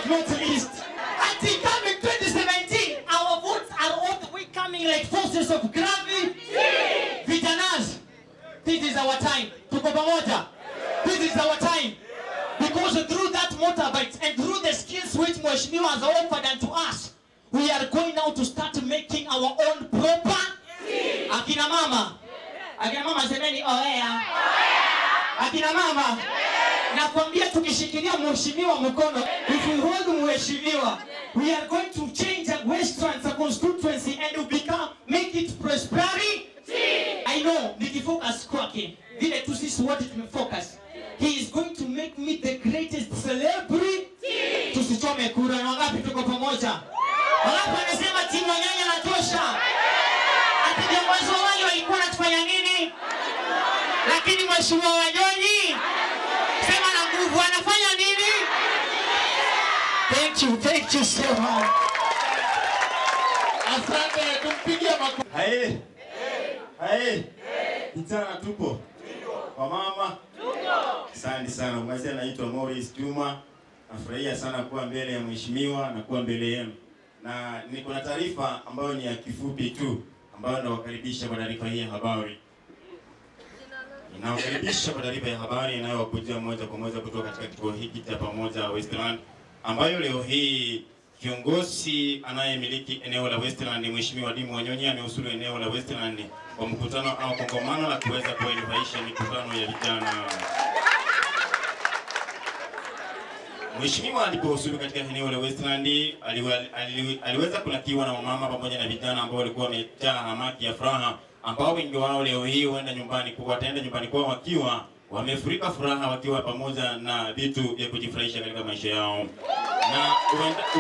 but not least. Until coming 2017, our votes are all the way coming like forces of gravity. Vijanas, this is our time. Tuko pamoja. This is our time. Because through that motorbikes and through the skills which Mheshimiwa has offered unto us, we are going now to start making our own proper. Akina mama. Akina mama semeni oea. Akina mama. Nakwambia tukishikilia Mheshimiwa mkono, if we hold Mheshimiwa, we are going to change Westlands constituency and to become, make it prosperity. I know, nikifocus kwake, vile tu sisi wote tumefocus. He is going to make me the greatest celebrity. Tusichome kura na ngapi tuko pamoja. Alafu anasema timu Wanyonyi anatosha. Ati viongozi wale walikuwa wanafanya nini? Lakini Mheshimiwa Wanyonyi sema na nguvu anafanya nini? Thank you so much. Asante, tumpigie makofi. Hai. Kijana tupo. Kwa mama. Asante sana. Mwazia naitwa Morris Juma. Nafurahia sana kuwa mbele ya Mheshimiwa na kuwa mbele yenu. Na niko na taarifa ambayo ni ya kifupi tu ambayo nawakaribisha kwa taarifa hii ya habari. Ninawakaribisha kwa taarifa ya habari inayowakujia moja kwa moja kutoka katika kituo hiki cha pamoja Westlands, ambayo leo hii kiongozi anayemiliki eneo la Westlands Mheshimiwa Wanyonyi amehusuru eneo la Westlands kwa mkutano au kongamano la kuweza kuelimisha mikutano ya vijana. Mheshimiwa alipohusuru katika eneo la Westlands aliweza kunakiwa na mama pamoja na vijana ambao walikuwa wamejaa hamaki ya furaha, ambao wengi wao leo hii wataenda nyumbani kwao wakiwa wamefurika furaha, wakiwa pamoja na vitu vya kujifurahisha katika maisha yao. Na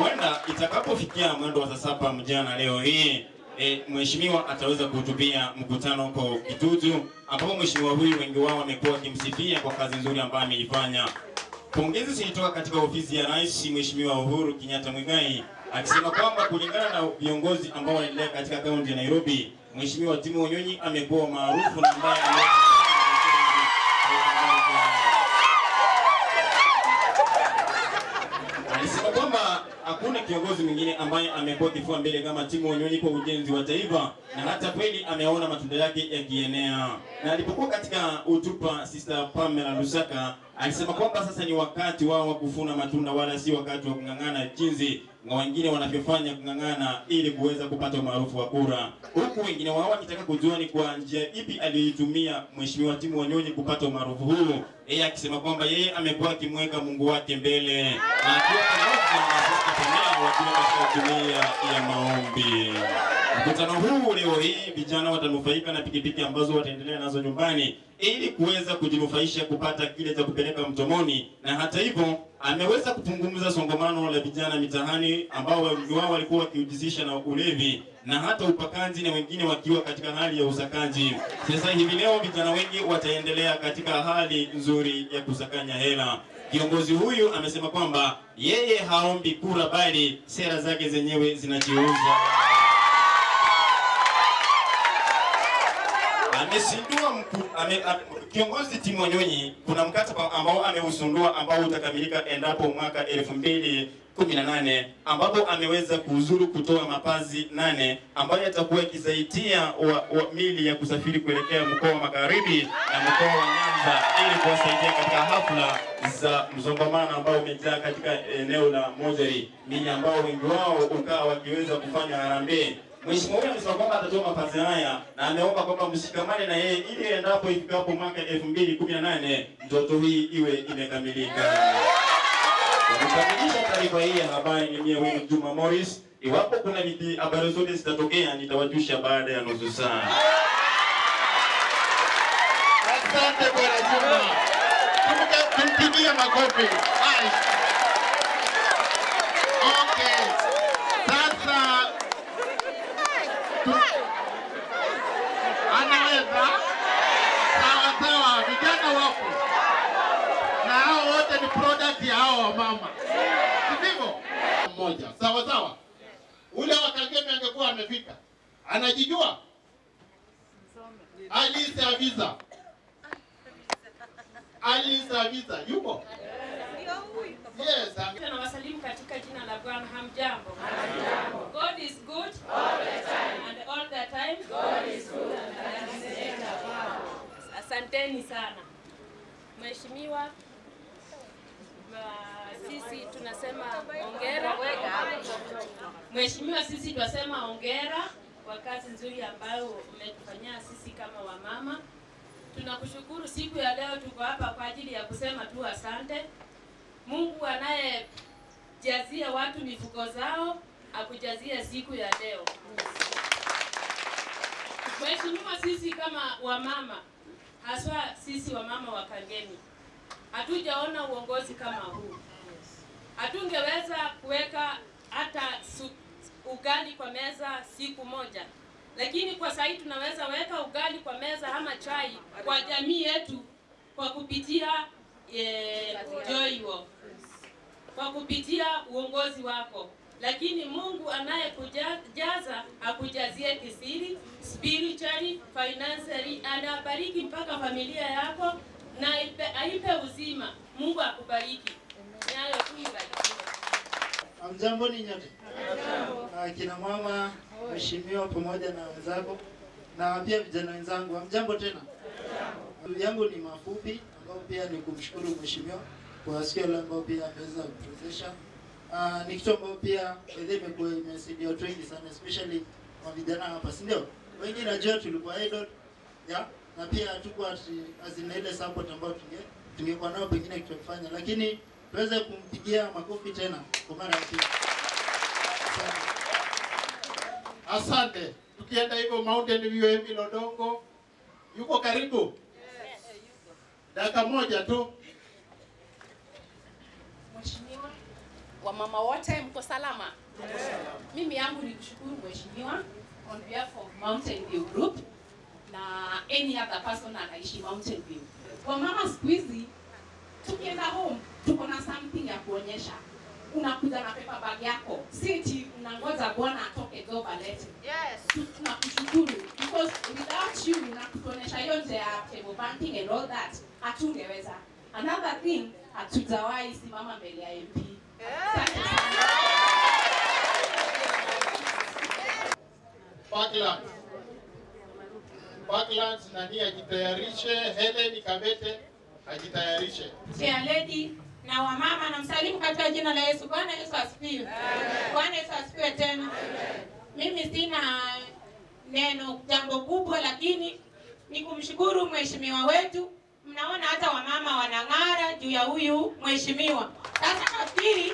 huenda itakapofikia mwendo wa saa 7 mchana leo hii, Mheshimiwa ataweza kuhutubia mkutano huko Kitutu, ambapo Mheshimiwa huyu wengi wao wamekuwa wakimsifia kwa kazi nzuri ambayo ameifanya. Pongezi zilitoka katika ofisi ya Rais Mheshimiwa Uhuru Kenyatta Mwigai, akisema kwamba kulingana na viongozi ambao wanaendelea katika kaunti ya Nairobi, Mheshimiwa Wanyonyi amekuwa maarufu na ambaye alisema kwamba hakuna kiongozi mwingine ambaye amekuwa kifua mbele kama Wanyonyi kwa ujenzi wa taifa, na hata kweli ameona matunda yake yakienea. Na alipokuwa katika utupa Sister Pamela Lusaka alisema kwamba sasa ni wakati wao wa kufuna matunda, wala si wakati wa kungangana jinsi na wengine wanavyofanya kungangana ili kuweza kupata umaarufu wa kura. Huku wengine wao wakitaka kujua ni kwa njia ipi aliitumia Mheshimiwa Wanyonyi kupata umaarufu huu, yeye akisema kwamba yeye amekuwa akimweka Mungu wake mbele na akiwa pamoja na Sister Pamela wakiwa katika jumuiya ya maombi. Mkutano huu leo hii vijana watanufaika na pikipiki ambazo wataendelea nazo nyumbani ili kuweza kujinufaisha kupata kile cha kupeleka mtomoni, na hata hivyo ameweza kupunguza songamano la vijana mitahani ambao wengi wao walikuwa wakijihusisha na ulevi na hata upakaji, na wengine wakiwa katika hali ya usakaji. Sasa hivi leo vijana wengi wataendelea katika hali nzuri ya kusakanya hela. Kiongozi huyu amesema kwamba yeye haombi kura bali sera zake zenyewe zinajiuza. Amesindua kiongozi Wanyonyi kuna mkataba ambao ameusundua ambao utakamilika endapo mwaka 2018, ambapo ameweza kuuzuru kutoa mapazi 8 ambayo yatakuwa ikisaidia mili ya kusafiri kuelekea mkoa wa Magharibi na mkoa wa Nyanza ili kuwasaidia katika hafla za msongamano ambao umejaa katika eneo la Mojeri, mili ambao wengi wao ukaa wakiweza kufanya harambee. Mheshimiwa huyu amesema kwamba atatoa mapazi haya na ameomba kwamba mshikamane na yeye ili endapo ifikapo mwaka 2018 ndoto hii iwe imekamilika. Kukamilisha taarifa hii ya habari ni mie wenu Juma Morris. Iwapo kuna habari zote zitatokea nitawajusha baada ya nusu saa. Asante bwana Juma. Tumpigie makofi. Okay. Sasa anaweza sawa vijana wapo na hao wote ni product ya hao mama, ndivyo mmoja sawa. Ule wa Kageme angekuwa amefika, anajijua Alisa visa yuko Yes, Tunawasalimu katika jina la Bwana. Hamjambo? God is good all the time. And all the time God is good. Asanteni sana. Mheshimiwa, sisi tunasema hongera. Mheshimiwa, sisi tunasema hongera kwa kazi nzuri ambayo umetufanyia sisi kama wamama. Tunakushukuru siku ya leo, tuko hapa kwa ajili ya kusema tu asante. Mungu anayejazia watu mifuko zao, akujazia siku ya leo. Mheshimiwa, sisi kama wamama, haswa sisi wamama wa Kangemi, hatujaona uongozi kama huu. Hatungeweza kuweka hata ugali kwa meza siku moja. Lakini kwa sasa tunaweza weka ugali kwa meza ama chai kwa jamii yetu kwa kupitia Joiwo. Kwa kupitia uongozi wako. Lakini Mungu anayekujaza akujazie kisiri, spiritually, financially, anabariki mpaka familia yako na aipe uzima. Mungu akubariki. Nayo tu ibarikiwe. Hamjambo ni nyote. Kina mama, mheshimiwa pamoja na wenzako na pia vijana wenzangu. Hamjambo tena. Yangu ni mafupi ambao pia ni kumshukuru mheshimiwa kwa siku ile ambayo pia ameweza kutuwezesha. Ni kitu ambao pia imekuwa imesaidia watu wengi sana, especially kwa vijana hapa, si ndio? Wengi najua tulikuwa idle, na pia hatukuwa azina ile support ambayo tungekuwa nao pengine kitufanya, lakini tuweze kumpigia makofi tena kwa mara ya pili. Asante. Tukienda hivyo Mountain View MP Lodongo yuko karibu. Dakika moja tu. Mheshimiwa, wamama wote mko salama? Mimi yangu ni kushukuru mheshimiwa on behalf of Mountain View Group na any other person anaishi Mountain View. Wamama siku hizi tukienda home tuko na something ya kuonyesha. Unakuja na paper bag yako. Siti unangoja bwana atoke job alete. Yes. Tunakushukuru because without you na kutuonyesha hiyo nje ya table banking and all that hatungeweza. Another thing, hatujawahi simama mbele ya MP. Parklands nani ajitayarishe, Helen Kabete ajitayarishe. Chair lady na wamama na msalimu katika jina la Yesu. Bwana Yesu asifiwe. Bwana Yesu asifiwe tena. Mimi sina neno jambo kubwa, lakini ni kumshukuru mheshimiwa wetu. Mnaona hata wamama wanang'ara juu ya huyu mheshimiwa. Sasa nafikiri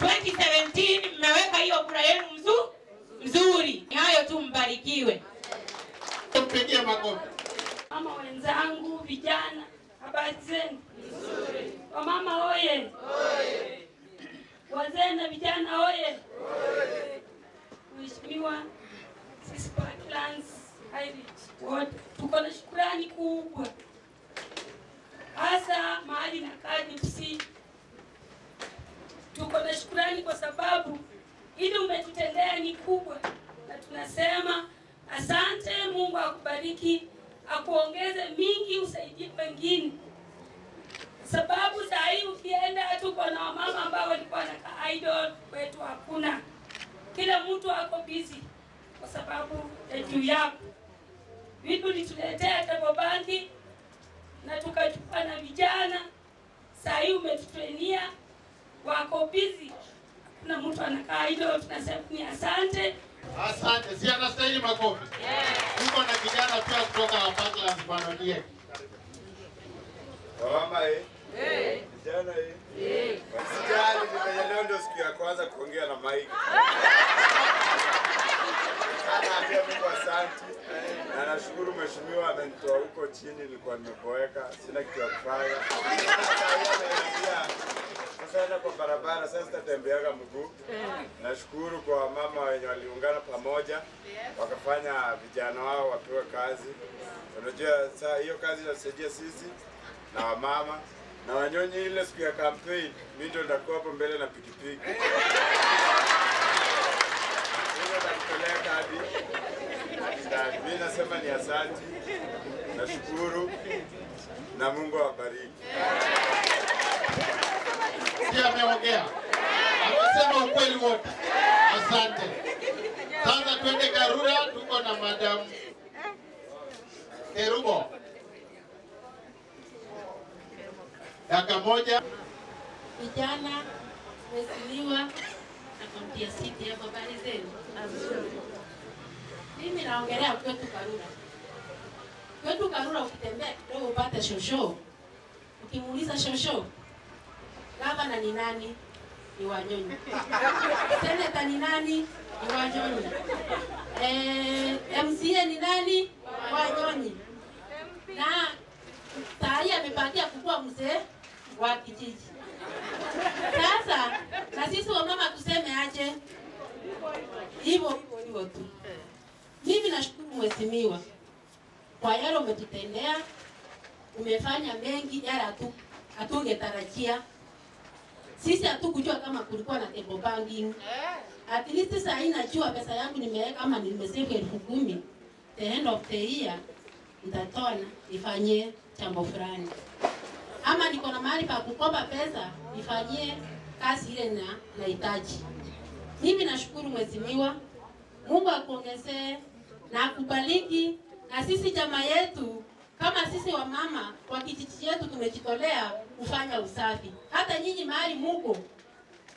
2017 mmeweka hiyo kura yenu mzuri. Hayo tu mbarikiwe. Tumpigie makofi. Mama wenzangu, vijana, habari zenu? Nzuri. Wamama oye. Oye. Wazee na vijana oye. Oye. Mheshimiwa, sisi Westlands wote tuko na shukrani kubwa. Hasa mahali na kadi tuko na shukrani kwa sababu ili umetutendea ni kubwa, na tunasema asante. Mungu akubariki, akuongeze mingi, usaidie wengine, sababu saa hii ukienda tuko na wamama ambao walikuwa na idol wetu hakuna. Kila mtu ako busy kwa sababu ya juu yako. Vipi ulituletea table banking na tukachukua na vijana, saa hii umetutrainia, wako busy. Kuna mtu anakaa idol, tunasema ni asante. Asante, si anastahili makofi. Tuko na kijana pia kutoka Westlands bwana die. Mama kijana Wasijali nimejana ndio siku ya kwanza kuongea na Mike. Naambia Mungu asante. Na nashukuru mheshimiwa amenitoa huko chini, nilikuwa nimeboeka, sina kitu ya kufanya. Sasa kwa barabara sasa tatembeaga mguu. Nashukuru kwa mama wenye waliungana pamoja wakafanya vijana wao wapewe kazi. Unajua sasa hiyo kazi inasaidia sisi na wamama na Wanyonyi. Ile siku ya campaign mimi ndio nitakuwa hapo mbele na pikipiki. Mimi nasema ni asante. Nashukuru na Mungu awabariki. Si ameongea. Amesema ukweli wote. Asante. Sasa twende Karura, tuko na Madam Kerubo. Dakika moja. Vijana wesiliwa na kaunti ya City ya habari zenu. Mimi naongelea kwetu Karura. Kwetu Karura ukitembea kidogo upate shosho. Ukimuuliza shosho, gavana ni nani? Ni Wanyonyi. Seneta ni nani? Ni Wanyonyi. MCA ni nani? Wanyonyi. Na sahi amepangia kukua mzee wa kijiji. Sasa na sisi wamama tuseme aje? Hivyo tu. Mimi nashukuru mheshimiwa kwa yale umetutendea, umefanya mengi yale hatungetarajia. Sisi hatukujua kama kulikuwa na table banking. At least sasa najua pesa yangu nimeweka ama nimesave 10,000. The end of the year nitatoa nifanyie jambo fulani. Ama niko na mahali pa kukopa pesa nifanyie kazi ile nahitaji. Mimi nashukuru mheshimiwa. Mungu akuongezee na akubariki, na sisi jamaa yetu kama sisi wamama kwa kijiji yetu tumejitolea kufanya usafi. Hata nyinyi mahali muko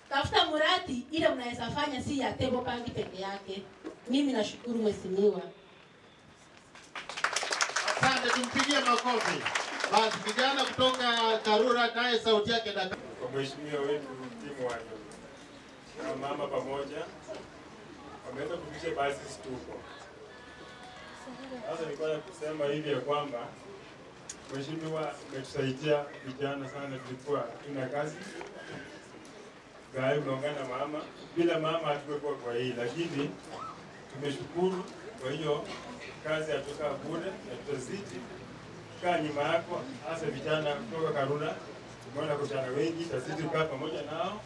tafuta muradi ile mnaweza fanya, si ya table bank peke yake. Mimi nashukuru mheshimiwa. Asante, tumpigie makofi. Basi vijana kutoka Karura naye sauti yake dakika. Kwa mheshimiwa wetu timu wa mama pamoja wameweza kufikisha basi stuko. Sasa nilikuwa kusema hivi ya kwamba mheshimiwa umetusaidia vijana sana, tulikuwa tuna kazi gari unaungana mama, bila mama hatukuwa kwa hii, lakini tumeshukuru kwa hiyo kazi atoka bure na tutazidi kaa nyuma yako, hasa vijana kutoka Karura. Tumeona vijana wengi, tutazidi kukaa pamoja nao,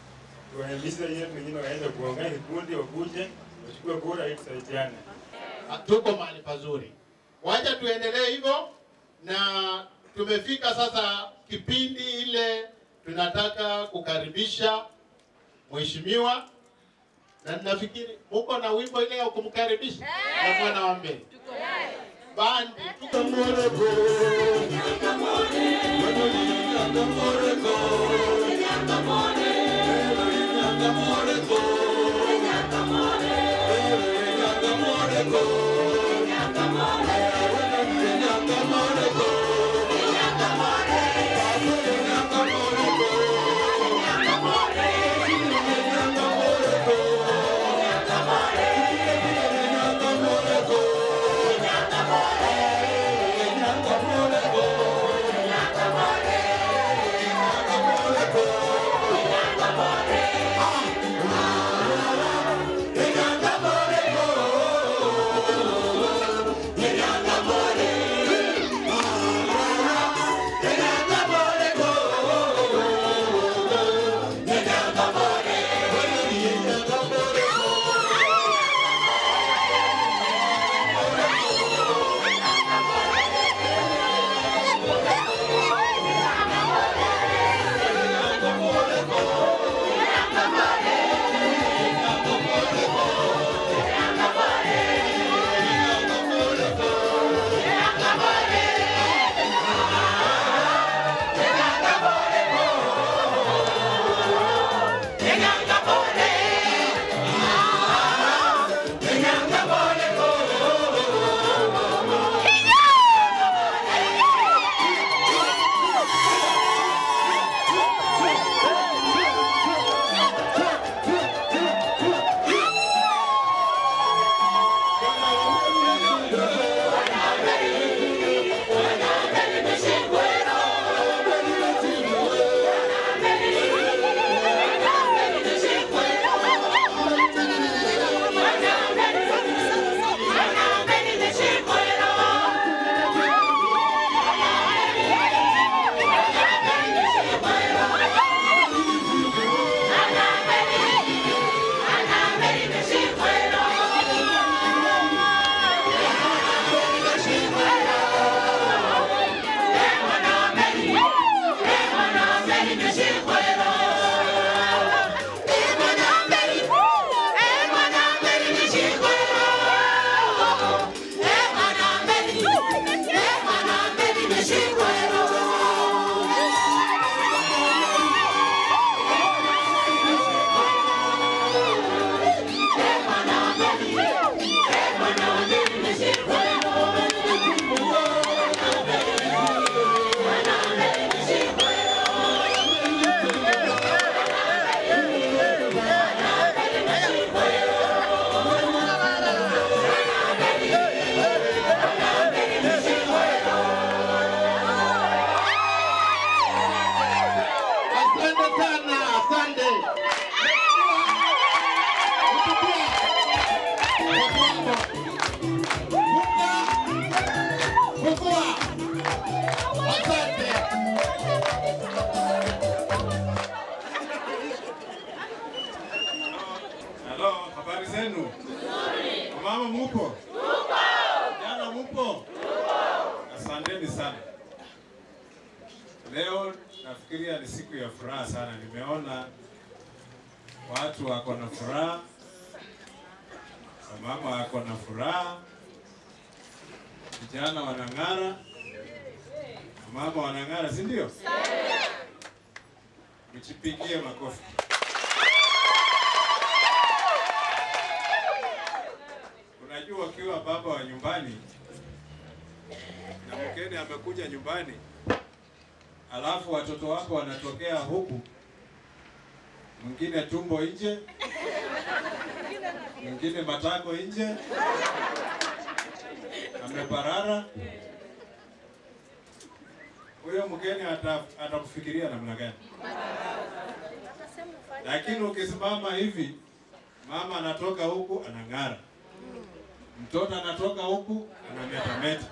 tuwaelimishe yeye wengine waende kuongea kikundi wakuje wachukue bora ili tusaidiane. Tuko mahali pazuri. Wacha tuendelee hivyo, na tumefika sasa kipindi ile tunataka kukaribisha mheshimiwa, na ninafikiri uko na wimbo ile ya kumkaribisha na mwana wa mbele. Bandi tuko moreko Moreko Asanteni sana. Leo nafikiria ni siku ya furaha sana. Nimeona watu wako na furaha, mama wako na furaha, vijana wanang'ara, mama wanang'ara, si ndio? Mchipigie makofi. Unajua ukiwa baba wa nyumbani na mgeni amekuja nyumbani, alafu watoto wako wanatokea huku, mwingine tumbo nje, mwingine matako nje, ameparara, huyo mgeni atakufikiria namna gani? Lakini ukisimama hivi, mama anatoka huku anang'ara, mtoto anatoka huku anametameta.